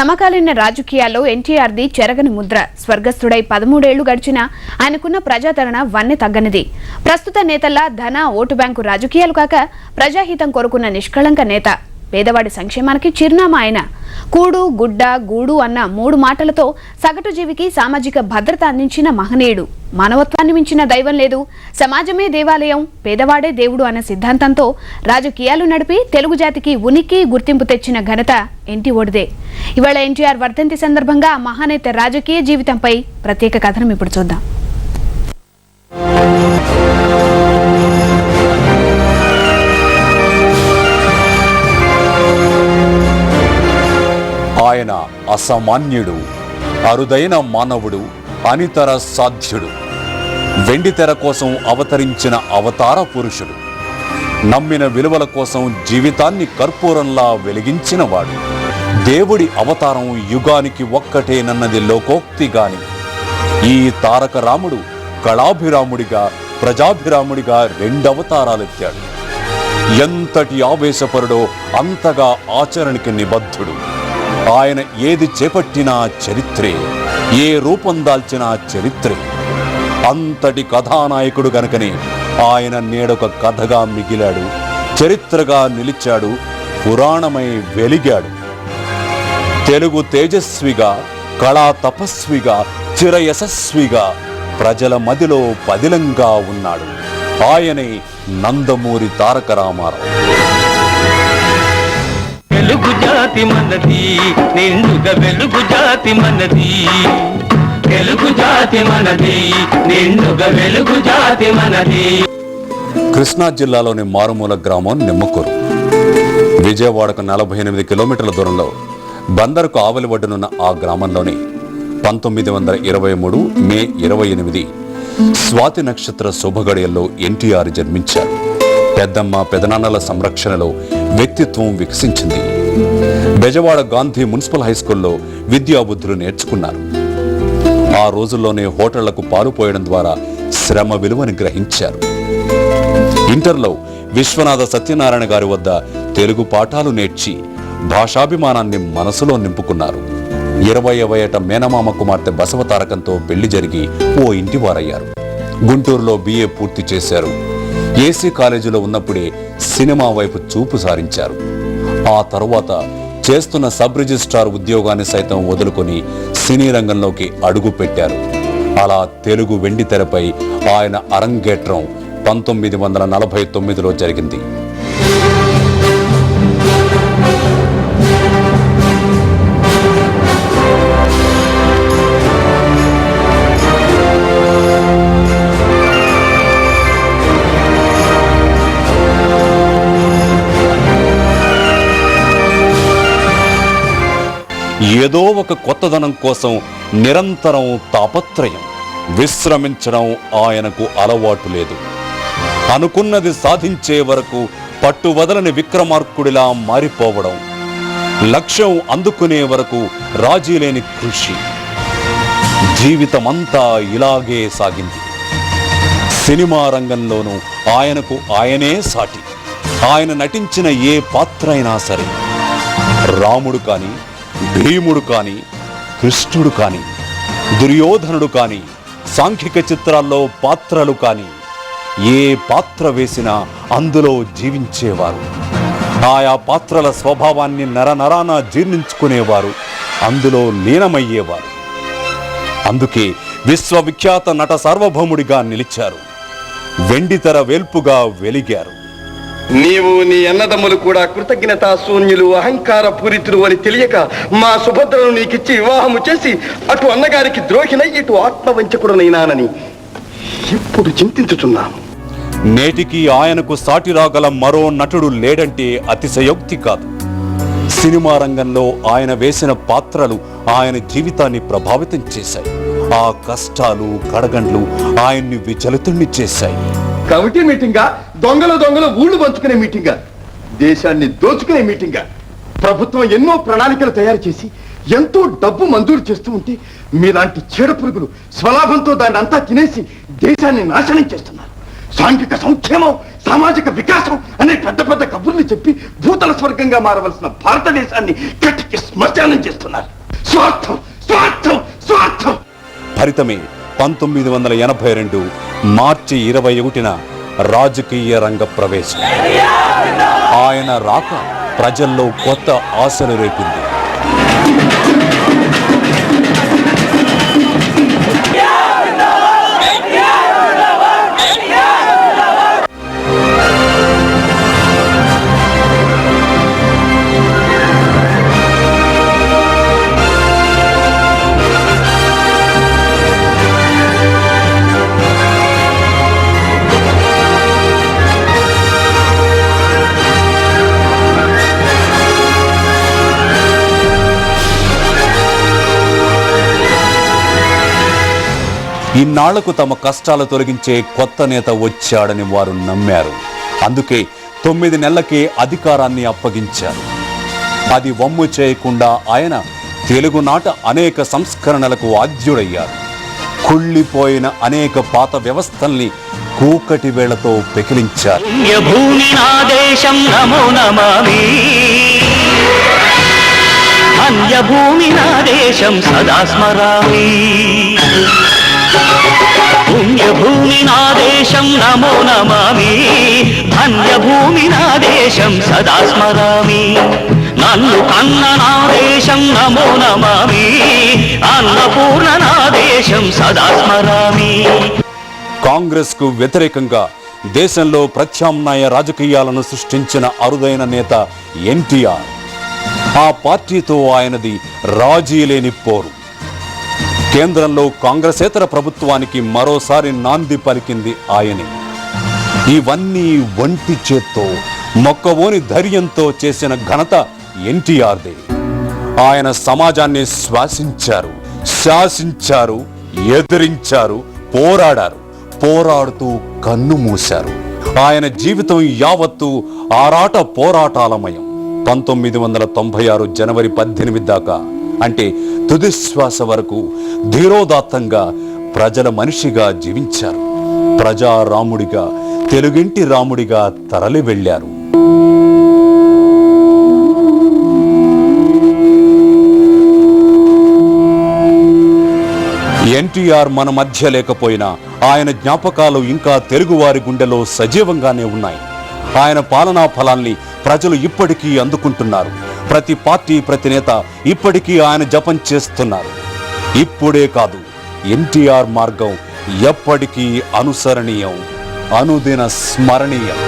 సమకాలీన రాజకీయాల్లో ఎన్టీఆర్ది చెరగని ముద్ర. స్వర్గస్థుడై 13 ఏళ్లు గడిచినా ఆయనకున్న ప్రజాదరణ వన్నె తగ్గనిది. ప్రస్తుత నేతల్లా ధన ఓటు బ్యాంకు రాజకీయాలు కాక ప్రజాహితం కోరుకున్న నిష్కళంక నేత. పేదవాడి సంక్షేమానికి చిరునామా ఆయన. కూడు గుడ్డ గూడు అన్న 3 మాటలతో సగటు జీవికి సామాజిక భద్రత అందించిన మహనీయుడు. మానవత్వాన్ని మించిన దైవం లేదు, సమాజమే దేవాలయం, పేదవాడే దేవుడు అన్న సిద్ధాంతంతో రాజకీయాలు నడిపి తెలుగు జాతికి ఉనికి గుర్తింపు తెచ్చిన ఘనత ఎన్టీఓడిదే. ఇవాళ ఎన్టీఆర్ వర్ధంతి సందర్భంగా మహానేత రాజకీయ జీవితంపై ప్రత్యేక కథనం ఇప్పుడు చూద్దాం. ఆయన అసామాన్యుడు, అరుదైన మానవుడు, అనితర సాధ్యుడు. వెండితెర కోసం అవతరించిన అవతార పురుషుడు. నమ్మిన విలువల కోసం జీవితాన్ని కర్పూరంలా వెలిగించినవాడు. దేవుడి అవతారం యుగానికి ఒక్కటేనన్నది లోకోక్తి గాని ఈ తారక రాముడు కళాభిరాముడిగా ప్రజాభిరాముడిగా 2 అవతారాలెత్తాడు. ఎంతటి ఆవేశపరుడో అంతగా ఆచరణకి నిబద్ధుడు. ఆయన ఏది చేపట్టినా చరిత్రే, ఏ రూపం దాల్చినా చరిత్రే. అంతటి కథానాయకుడు గనుకనే ఆయన నేడొక కథగా మిగిలాడు, చరిత్రగా నిలిచాడు, పురాణమై వెలిగాడు. తెలుగు తేజస్విగా, కళా తపస్విగా, చిరయశస్విగా ప్రజల మదిలో పదిలంగా ఉన్నాడు. ఆయనే నందమూరి తారక రామారావు. వెలుగు జాతి మనది, నిండుగా వెలుగు జాతి మనది. తెలుగు జాతి మనది, నిండుగా వెలుగు జాతి మనది. కృష్ణా జిల్లాలోని మారుమూల గ్రామం నిమ్మకూరు. విజయవాడకు 48 కిలోమీటర్ల దూరంలో బందరుకు ఆవలి ఒడ్డునున్న ఆ గ్రామంలోని 1923 మే 28 స్వాతి నక్షత్ర శుభగడియల్లో ఎన్టీఆర్ జన్మించారు. పెద్దమ్మ పెదనాన్నల సంరక్షణలో వ్యక్తిత్వం వికసించింది. బెజవాడ గాంధీ మున్సిపల్ హైస్కూల్లో విద్యాబుద్ధులు నేర్చుకున్నారు. ఆ రోజుల్లోనే హోటళ్లకు పాలు పోయడం ద్వారా శ్రమ విలువని గ్రహించారు. ఇంటర్లో విశ్వనాథ సత్యనారాయణ గారి వద్ద తెలుగు పాఠాలు నేర్చి భాషాభిమానాన్ని మనసులో నింపుకున్నారు. 20వ ఏట మేనమామ కుమార్తె బసవతారకంతో పెళ్లి జరిగి ఓ ఇంటివారయ్యారు. గుంటూరులో BA పూర్తి చేశారు. ఏసీ కాలేజీలో ఉన్నప్పుడే సినిమా వైపు చూపు సారించారు. ఆ తరువాత చేస్తున్న సబ్ రిజిస్ట్రార్ ఉద్యోగాన్ని సైతం వదులుకొని సినీ రంగంలోకి అడుగు పెట్టారు. అలా తెలుగు వెండితెరపై ఆయన అరంగేట్రం 1949లో జరిగింది. ఏదో ఒక కొత్తదనం కోసం నిరంతరం తాపత్రయం. విశ్రమించడం ఆయనకు అలవాటు లేదు. అనుకున్నది సాధించే వరకు పట్టువదలని విక్రమార్కుడిలా మారిపోవడం, లక్ష్యం అందుకునే వరకు రాజీలేని కృషి. జీవితమంతా ఇలాగే సాగింది. సినిమా రంగంలోనూ ఆయనకు ఆయనే సాటి. ఆయన నటించిన ఏ పాత్ర అయినా సరే, రాముడు కానీ, భీముడు కాని, కృష్ణుడు కాని, దుర్యోధనుడు కాని, సాంఘిక చిత్రాల్లో పాత్రలు కాని, ఏ పాత్ర వేసినా అందులో జీవించేవారు. ఆయా పాత్రల స్వభావాన్ని నరనరాన జీర్ణించుకునేవారు, అందులో లీనమయ్యేవారు. అందుకే విశ్వవిఖ్యాత నట సార్వభౌముడిగా నిలిచారు. వెండితెర వేల్పుగా వెలిగారు. నీవు నీ అన్నదమ్ములు కూడా కృతజ్ఞతా శూన్యులు, అహంకార పూరితులు అని తెలియక మా సుభద్రను నీకిచ్చి వివాహము చేసి అటు అన్నగారికి ద్రోహినై ఇటు ఆత్మవంచకుడనైనానని ఎప్పుడు చింతించుచున్నాను. నేటికి ఆయనకు సాటి రాగల మరో నటుడు లేడంటే అతిశయోక్తి కాదు. సినిమా రంగంలో ఆయన వేసిన పాత్రలు ఆయన జీవితాన్ని ప్రభావితం చేశాయి. ఆ కష్టాలు కడగండ్లు ఆయన్ని విచలితుణ్ణి చేశాయి. కమిటీ మీటింగా, దొంగలు ఊళ్ళు పంచుకునే మీటింగా, దేశాన్ని దోచుకునే మీటింగా, ప్రభుత్వం ఎన్నో ప్రణాళికలు తయారు చేసి ఎంతో డబ్బు మంజూరు చేస్తూ ఉంటే మీలాంటి చీడ పురుగులు స్వలాభంతో దాన్ని అంతా తినేసి దేశాన్ని నాశనం చేస్తున్నారు. సాంఘిక సంక్షేమం, సామాజిక వికాసం అనే పెద్ద పెద్ద కబుర్లు చెప్పి భూతల స్వర్గంగా మారవలసిన భారతదేశాన్ని కట్టికి శ్మశానం చేస్తున్నారు. స్వార్థం, స్వార్థం, స్వార్థం. ఫలితమే 1982 మార్చి 21న రాజకీయ రంగ ప్రవేశం. ఆయన రాక ప్రజల్లో కొత్త ఆశలు రేపింది. ఇన్నాళ్లకు తమ కష్టాలు తొలగించే కొత్త నేత వచ్చాడని వారు నమ్మారు. అందుకే 9 నెలలకే అధికారాన్ని అప్పగించారు. అది వమ్ము చేయకుండా ఆయన తెలుగునాట అనేక సంస్కరణలకు ఆద్యుడయ్యారు. కుళ్ళిపోయిన అనేక పాత వ్యవస్థల్ని కూకటి వేళ్లతో పెకిలించారు. అన్యభూమి నా దేశం సదా స్మరామి. పుణ్యభూమి నా దేశం నమో నమామి. ధన్యభూమి నా దేశం సదా స్మరామి. నన్ను కన్న నా దేశం నమో నమామి. అన్నపూర్ణ నా దేశం సదా స్మరామి. కాంగ్రెస్ కు వ్యతిరేకంగా దేశంలో ప్రత్యామ్నాయ రాజకీయాలను సృష్టించిన అరుదైన నేత ఎన్టీఆర్. ఆ పార్టీతో ఆయనది రాజీ లేని పోరు. కేంద్రంలో కాంగ్రెసేతర ప్రభుత్వానికి మరోసారి నాంది పలికింది ఆయనే. ఇవన్నీ ఒంటి చేత్తో మొక్కవోని ధైర్యంతో చేసిన ఘనత ఎన్టీఆర్దే. ఆయన సమాజాన్ని శ్వాసించారు, శాసించారు, ఎదిరించారు, పోరాడారు. పోరాడుతూ కన్ను మూశారు. ఆయన జీవితం యావత్తు ఆరాట పోరాటాలమయం. 1996 జనవరి 18 దాకా, అంటే తుదిశ్వాస వరకు ధీరోదాత్తంగా ప్రజల మనిషిగా జీవించారు. ప్రజారాముడిగా, తెలుగింటి రాముడిగా తరలి వెళ్ళారు. ఎన్టీఆర్ మన మధ్య లేకపోయినా ఆయన జ్ఞాపకాలు ఇంకా తెలుగువారి గుండెలో సజీవంగానే ఉన్నాయి. ఆయన పాలనా ఫలాల్ని ప్రజలు ఇప్పటికీ అందుకుంటున్నారు. ప్రతి పార్టీ, ప్రతి నేత ఇప్పటికీ ఆయన జపం చేస్తున్నారు. ఇప్పుడే కాదు, ఎన్టీఆర్ మార్గం ఎప్పటికీ అనుసరణీయం, అనుదిన స్మరణీయం.